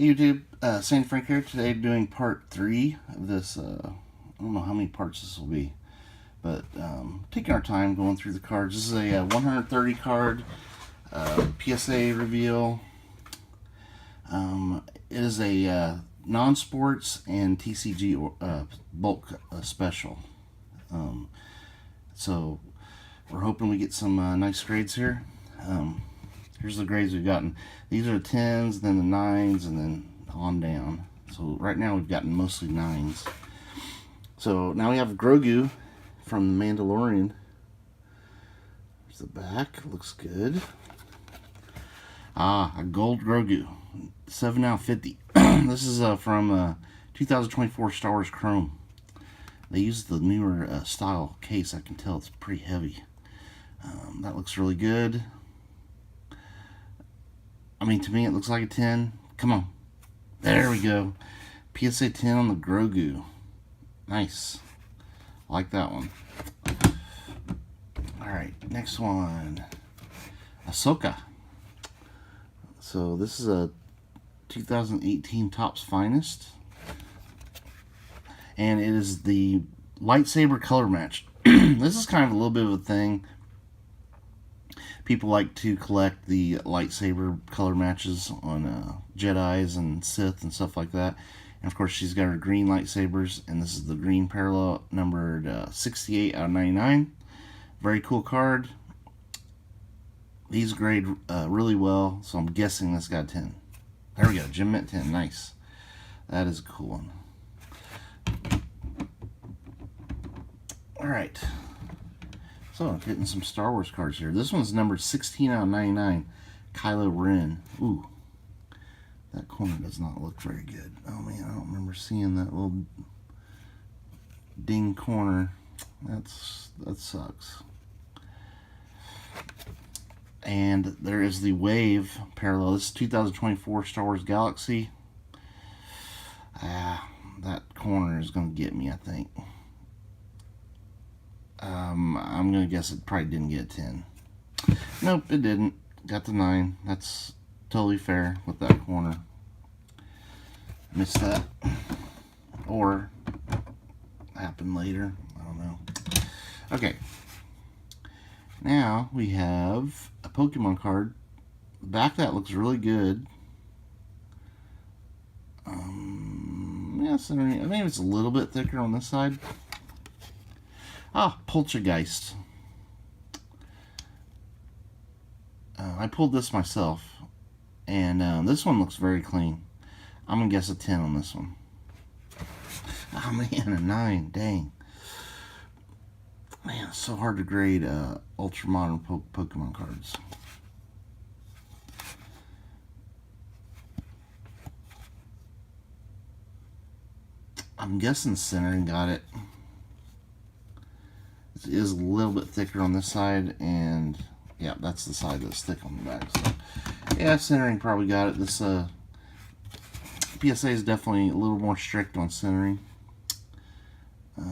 Hey YouTube, Sandy Frank here. Today doing part 3 of this, I don't know how many parts this will be, but taking our time going through the cards. This is a 130 card PSA reveal. It is a non-sports and TCG bulk special. So we're hoping we get some nice grades here. Here's the grades we've gotten. These are the 10s, then the 9s, and then on down. So right now we've gotten mostly 9s. So now we have Grogu from The Mandalorian. There's the back. Looks good. A gold Grogu. 7 out of 50. This is from 2024 Star Wars Chrome. They use the newer style case. I can tell it's pretty heavy. That looks really good. I mean, to me, it looks like a 10. Come on. There we go. PSA 10 on the Grogu. Nice. I like that one. Alright, next one. Ahsoka. So, this is a 2018 Topps Finest. And it is the lightsaber color match. This is kind of a little bit of a thing. People like to collect the lightsaber color matches on Jedis and Sith and stuff like that. And of course, she's got her green lightsabers, and this is the green parallel numbered 68 out of 99. Very cool card. These grade really well, so I'm guessing this got a 10. There we go, Gem Mint 10, nice. That is a cool one. Alright. So, getting some Star Wars cards here. This one's numbered 16 out of 99. Kylo Ren. Ooh. That corner does not look very good. Oh man, I don't remember seeing that little ding corner. That sucks. And there is the Wave parallel. This is 2024 Star Wars Galaxy. That corner is going to get me, I think. I'm going to guess it probably didn't get a 10. Nope, it didn't. Got the 9. That's totally fair with that corner. Missed that. Or happened later. I don't know. Okay. Now we have a Pokemon card. The back of that looks really good. Yeah, so maybe it's a little bit thicker on this side. Poltergeist. I pulled this myself, and this one looks very clean. I'm going to guess a 10 on this one. Oh man, a 9, dang. Man, it's so hard to grade ultra modern Pokemon cards. I'm guessing centering got it. It is a little bit thicker on this side, and yeah, that's the side that's thick on the back. So, yeah, centering probably got it. This PSA is definitely a little more strict on centering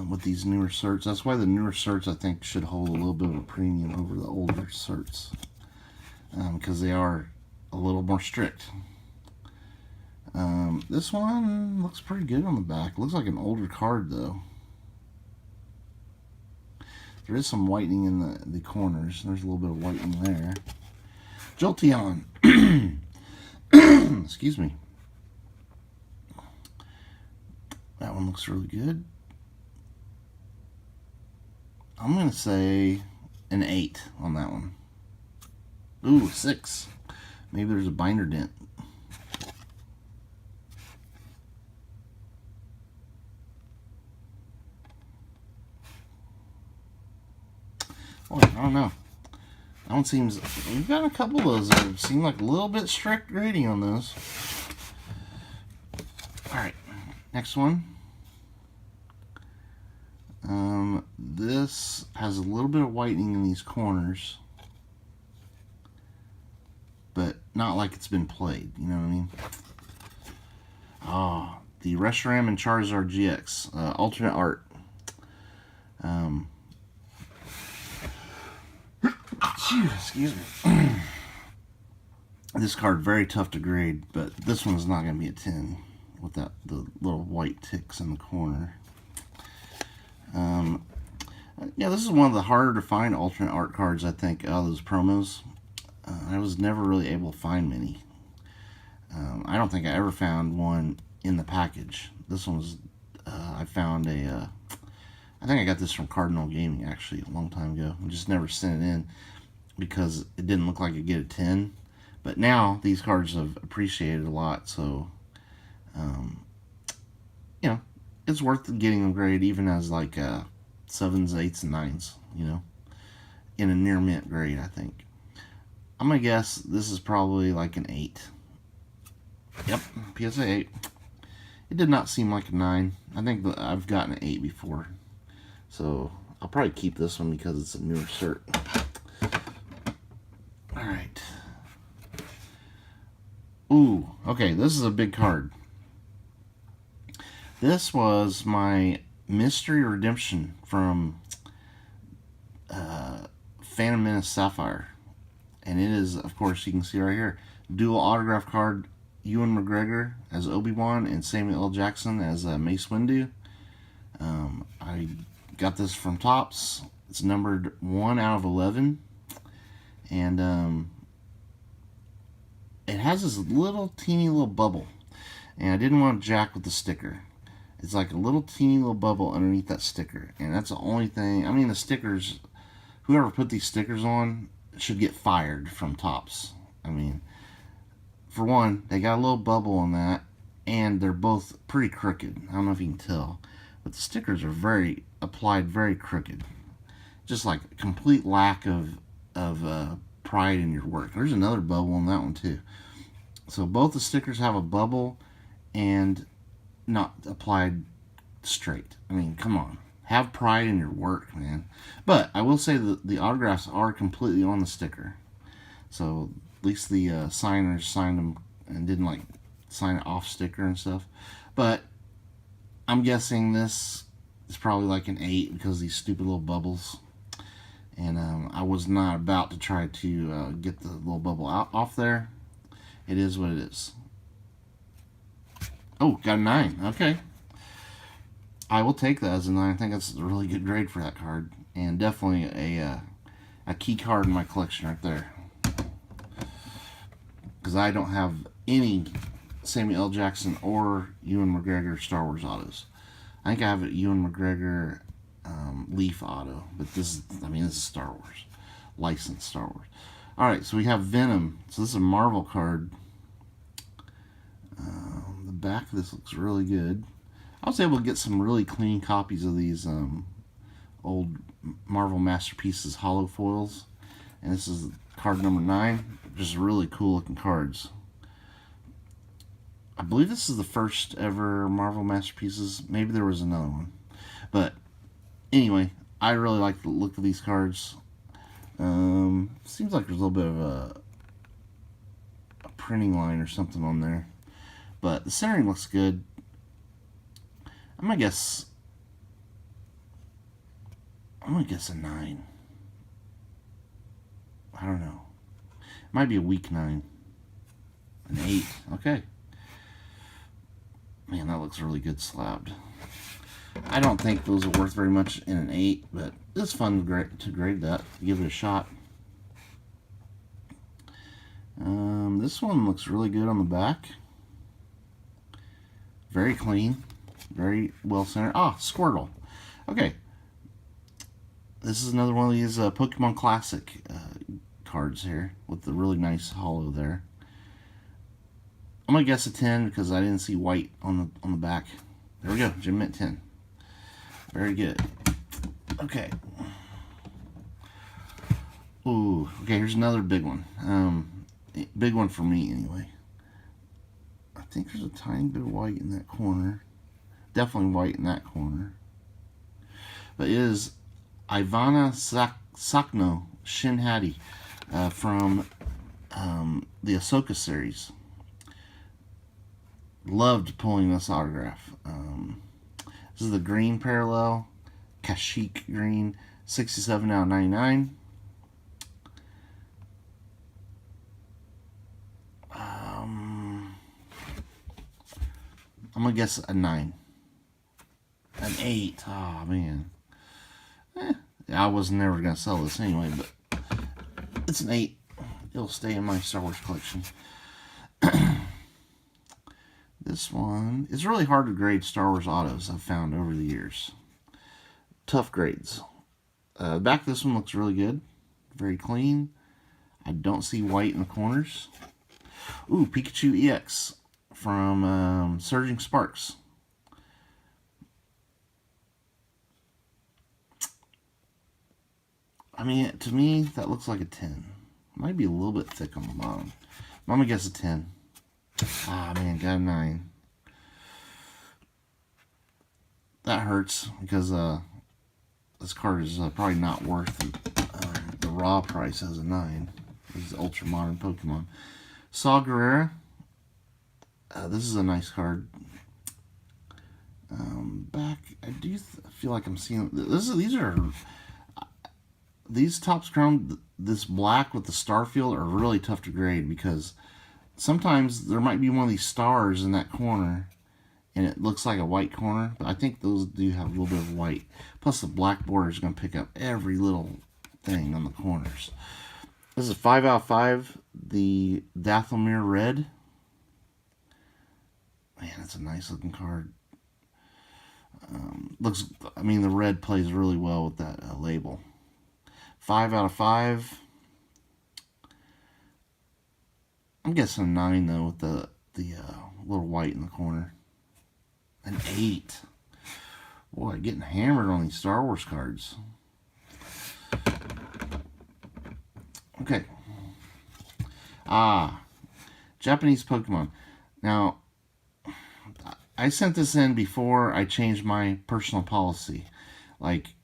with these newer certs. That's why the newer certs, I think, should hold a little bit of a premium over the older certs, because they are a little more strict. This one looks pretty good on the back. Looks like an older card, though. There is some whitening in the corners. There's a little bit of whitening there. Jolteon. Excuse me. That one looks really good. I'm going to say an 8 on that one. Ooh, 6. Maybe there's a binder dent. Oh, I don't know. That one seems... We've got a couple of those that seem like a little bit strict grading on those. Alright, next one. This has a little bit of whitening in these corners, but not like it's been played, you know what I mean? The Reshiram and Charizard GX, alternate art. Excuse me. This card, very tough to grade, but this one's not going to be a 10 with the little white ticks in the corner. Yeah, this is one of the harder to find alternate art cards, I think, out of those promos. I was never really able to find many. I don't think I ever found one in the package. This one was, I found a, I think I got this from Cardinal Gaming, actually, a long time ago. I just never sent it in because it didn't look like I'd get a 10. But now, these cards have appreciated a lot, so, you know, it's worth getting them graded, even as like 7s, 8s, and 9s, you know, in a near mint grade, I think. I'm going to guess this is probably like an 8. Yep, PSA 8. It did not seem like a 9. I think that I've gotten an 8 before. So, I'll probably keep this one because it's a newer cert. Alright. Ooh, okay, this is a big card. This was my Mystery Redemption from Phantom Menace Sapphire. And it is, of course, you can see right here, dual autograph card, Ewan McGregor as Obi-Wan and Samuel L. Jackson as Mace Windu. I got this from Topps. It's numbered 1 out of 11. And it has this little teeny little bubble. And I didn't want to jack with the sticker. It's like a little teeny little bubble underneath that sticker. And that's the only thing. I mean, the stickers, whoever put these stickers on should get fired from Topps. I mean, for one, they got a little bubble on that, and they're both pretty crooked. I don't know if you can tell, but the stickers are applied very crooked. Just like a complete lack of pride in your work. There's another bubble on that one too. So both the stickers have a bubble and not applied straight. I mean, come on. Have pride in your work, man. But I will say that the autographs are completely on the sticker. So at least the signers signed them and didn't like sign it off sticker and stuff. But I'm guessing this is probably like an 8 because of these stupid little bubbles. And I was not about to try to get the little bubble off there. It is what it is. Oh, got a 9. Okay. I will take that as a 9. I think that's a really good grade for that card. And definitely a key card in my collection right there. Because I don't have any Samuel L. Jackson or Ewan McGregor Star Wars autos. I think I have a Ewan McGregor Leaf auto. But this is Star Wars. Licensed Star Wars. Alright, so we have Venom. So this is a Marvel card. The back of this looks really good. I was able to get some really clean copies of these old Marvel Masterpieces holo foils. And this is card number 9. Just really cool looking cards. I believe this is the first ever Marvel Masterpieces. Maybe there was another one. But anyway, I really like the look of these cards. Seems like there's a little bit of a printing line or something on there. But the centering looks good. I'm gonna guess a 9. I don't know. It might be a weak 9. An 8. Okay. Man, that looks really good slabbed. I don't think those are worth very much in an 8, but it's fun to grade that. Give it a shot. This one looks really good on the back. Very clean. Very well centered. Ah, Squirtle. Okay. This is another one of these Pokemon Classic cards here with the really nice holo there. I'm gonna guess a 10 because I didn't see white on the back. There we go, Gem Mint 10. Very good. Okay. Ooh, okay, here's another big one. Big one for me anyway. I think there's a tiny bit of white in that corner. Definitely white in that corner. But it is Ivana Sakno Shin Hattie from the Ahsoka series. Loved pulling this autograph. This is the green parallel, Kashyyyk green, 67 out of 99. I'm going to guess a 9. An 8. Oh, man. I was never going to sell this anyway, but it's an 8. It'll stay in my Star Wars collection. This one, it's really hard to grade Star Wars autos, I've found over the years. Tough grades. Back of this one looks really good. Very clean. I don't see white in the corners. Ooh, Pikachu EX from Surging Sparks. I mean, to me, that looks like a 10. Might be a little bit thick on the bottom. I'm going to guess a 10. Ah, man, got a 9. That hurts because this card is probably not worth the raw price as a 9. This is Ultra Modern Pokemon. Saw Gerrera. This is a nice card. Back, I do feel like I'm seeing these Topps Chrome, this black with the star field are really tough to grade because sometimes there might be one of these stars in that corner and it looks like a white corner, but I think those do have a little bit of white. Plus the black border is going to pick up every little thing on the corners. This is 5 out of 5, the Dathomir Red. Man, that's a nice looking card. I mean, the red plays really well with that label. 5 out of 5. I'm guessing a 9 though with the little white in the corner. An 8. Boy, getting hammered on these Star Wars cards. Okay. Japanese Pokemon. Now, I sent this in before I changed my personal policy. Like,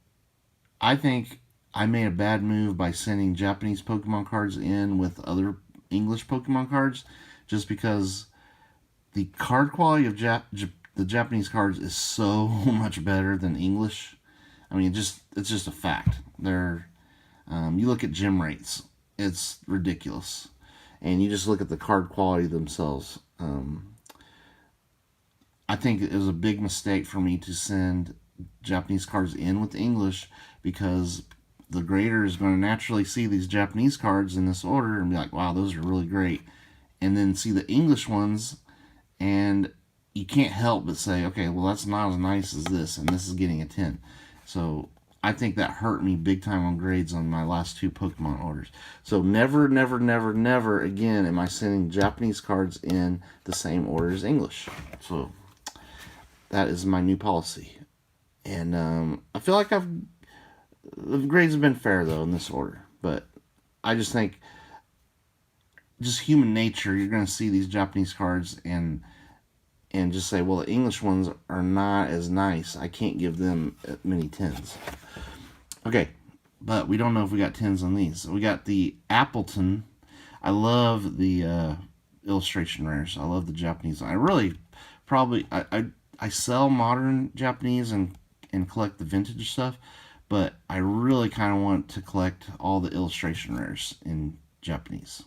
I think I made a bad move by sending Japanese Pokemon cards in with other English Pokemon cards, just because the card quality of the Japanese cards is so much better than English. I mean, it's just a fact. You look at gem rates, it's ridiculous, and you just look at the card quality themselves. I think it was a big mistake for me to send Japanese cards in with English, because the grader is going to naturally see these Japanese cards in this order and be like, wow, those are really great. And then see the English ones, and you can't help but say, okay, well, that's not as nice as this, and this is getting a 10. So I think that hurt me big time on grades on my last 2 Pokemon orders. So never, never, never, never again am I sending Japanese cards in the same order as English. So that is my new policy. And I feel like the grades have been fair, though, in this order. But I just think, just human nature, you're going to see these Japanese cards and just say, well, the English ones are not as nice. I can't give them many 10s. Okay, but we don't know if we got 10s on these. So we got the Appleton. I love the illustration rares. I love the Japanese. I really probably... I sell modern Japanese and collect the vintage stuff, but I really kind of want to collect all the illustration rares in Japanese.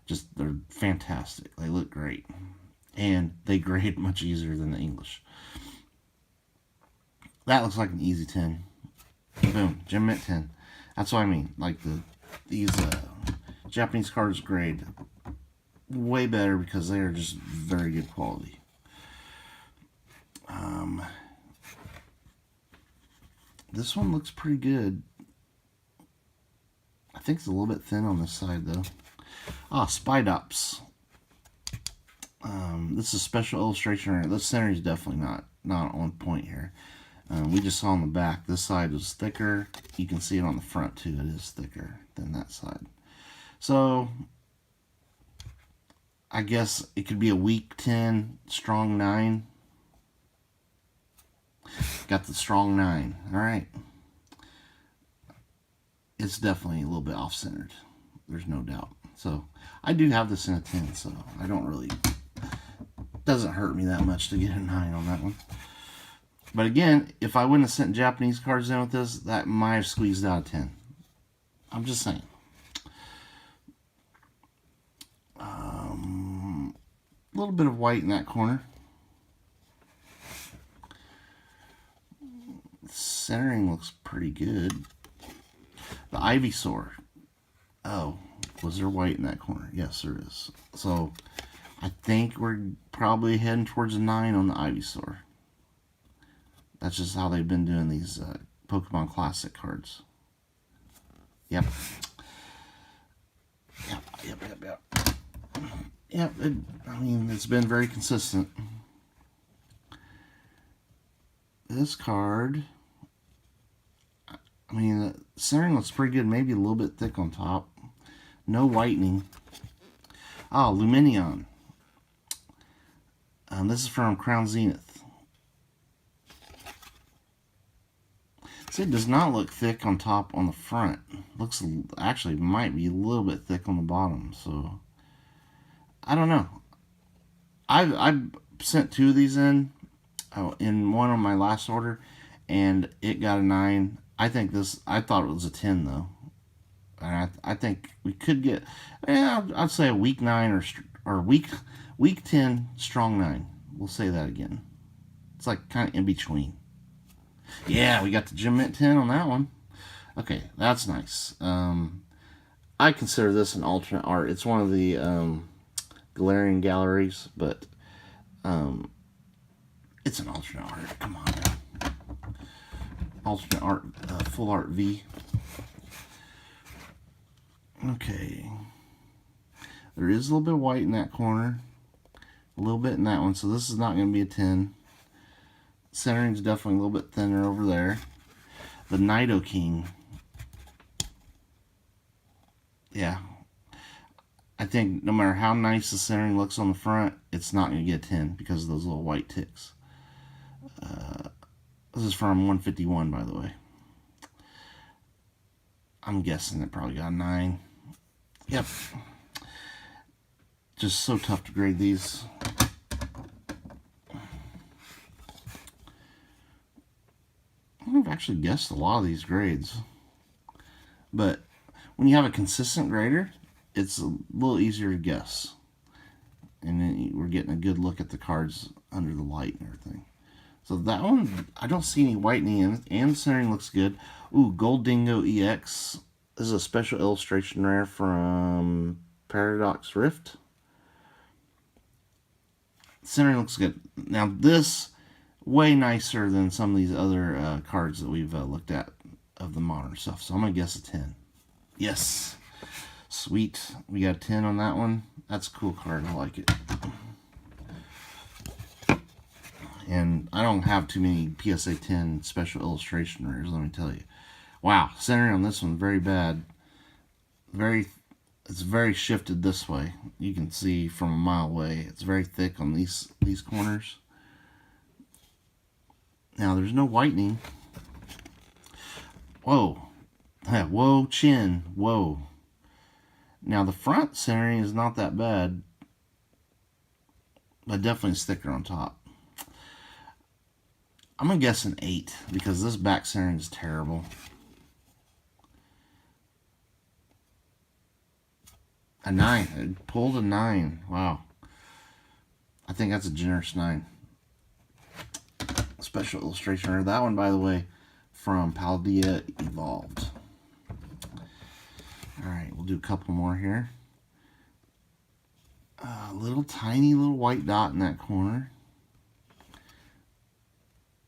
Just, they're fantastic. They look great. And they grade much easier than the English. That looks like an easy 10. Boom. Gem Mint 10. That's what I mean. Like, these Japanese cards grade way better because they are just very good quality. This one looks pretty good. I think it's a little bit thin on this side, though. Spidops. This is special illustration. This center is definitely not on point here. We just saw on the back. This side is thicker. You can see it on the front, too. It is thicker than that side. So, I guess it could be a weak 10, strong 9. Got the strong 9. Alright. It's definitely a little bit off-centered. There's no doubt. So, I do have this in a 10, so I don't really... doesn't hurt me that much to get a 9 on that one. But again, if I wouldn't have sent Japanese cards in with this, that might have squeezed out a 10. I'm just saying. A little bit of white in that corner. centering looks pretty good. The Ivysaur. Oh, was there white in that corner? Yes, there is. So I think we're probably heading towards a 9 on the Ivysaur. That's just how they've been doing these Pokemon Classic cards. Yep. Yep. Yep, I mean, it's been very consistent. This card, I mean, the centering looks pretty good. Maybe a little bit thick on top. No whitening. Oh, Lumineon. This is from Crown Zenith. See, it does not look thick on top on the front. Looks, actually might be a little bit thick on the bottom. So, I don't know. I've sent 2 of these in one on my last order, and it got a 9. I think this, I thought it was a 10 though. And I think we could get, I'd say a weak 9 or weak 10, strong 9. We'll say that again. It's like kind of in between. Yeah, we got the Gem Mint 10 on that one. Okay, that's nice. I consider this an alternate art. It's one of the Galarian galleries, but it's an alternate art. Come on now. Alternate art, full art V. Okay. There is a little bit of white in that corner. A little bit in that one, so this is not going to be a 10. Centering is definitely a little bit thinner over there. The Nidoking. Yeah. I think no matter how nice the centering looks on the front, it's not going to get a 10 because of those little white ticks. This is from 151, by the way. I'm guessing it probably got a 9. Yep. Just so tough to grade these. I've actually guessed a lot of these grades. But when you have a consistent grader, it's a little easier to guess. And then we're getting a good look at the cards under the light and everything. So that one, I don't see any whitening in it, and the centering looks good. Ooh, Gold Dingo EX. This is a special illustration rare from Paradox Rift. Centering looks good. Now this, way nicer than some of these other cards that we've looked at of the modern stuff. So I'm going to guess a 10. Yes. Sweet. We got a 10 on that one. That's a cool card. I like it. And I don't have too many PSA 10 special illustration rares, let me tell you. Wow, centering on this one very bad. It's very shifted this way. You can see from a mile away. It's very thick on these corners. Now there's no whitening. Whoa. Whoa, chin. Whoa. Now the front centering is not that bad, but definitely it's thicker on top. I'm going to guess an 8 because this back centering is terrible. A 9. It pulled a 9. Wow. I think that's a generous 9. Special illustration. That one, by the way, from Paldea Evolved. Alright, we'll do a couple more here. A little tiny little white dot in that corner.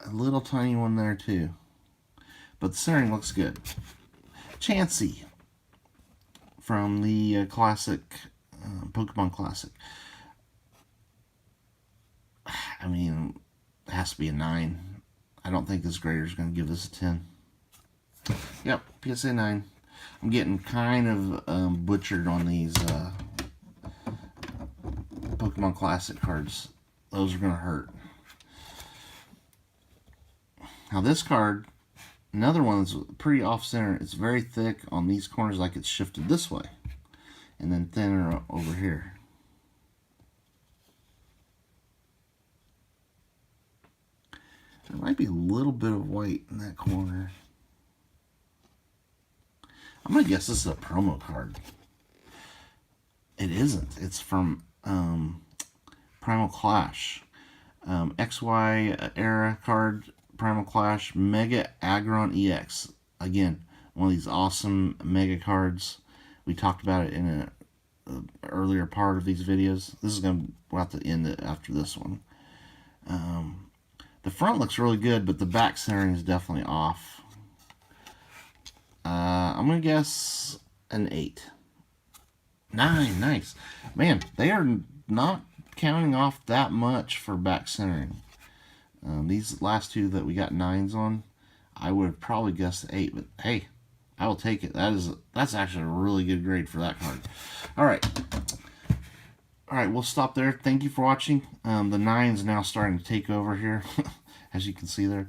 A little tiny one there too. But the centering looks good. Chansey from the classic, Pokemon Classic. I mean, it has to be a 9. I don't think this grader is going to give this a 10. Yep, PSA 9. I'm getting kind of butchered on these Pokemon Classic cards. Those are going to hurt. Now this card, another one that's pretty off-center. It's very thick on these corners, like it's shifted this way. And then thinner over here. There might be a little bit of white in that corner. I'm going to guess this is a promo card. It isn't. It's from Primal Clash. XY era card, Primal Clash Mega Aggron EX. Again, one of these awesome mega cards. We talked about it in a earlier part of these videos. This is going to, we'll have to end it after this one. The front looks really good, but the back centering is definitely off. I'm going to guess an 8. 9, nice. Man, they are not counting off that much for back centering. These last two that we got 9s on, I would have probably guessed 8, but hey, I will take it. That's actually a really good grade for that card. All right, we'll stop there. Thank you for watching. The 9's now starting to take over here, as you can see there.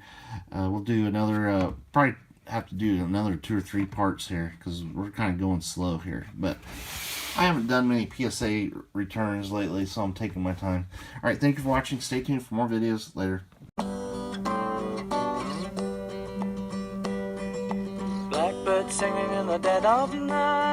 We'll do another, probably have to do another 2 or 3 parts here because we're kind of going slow here. But I haven't done many PSA returns lately, so I'm taking my time. All right, thank you for watching. Stay tuned for more videos later. Blackbird singing in the dead of night.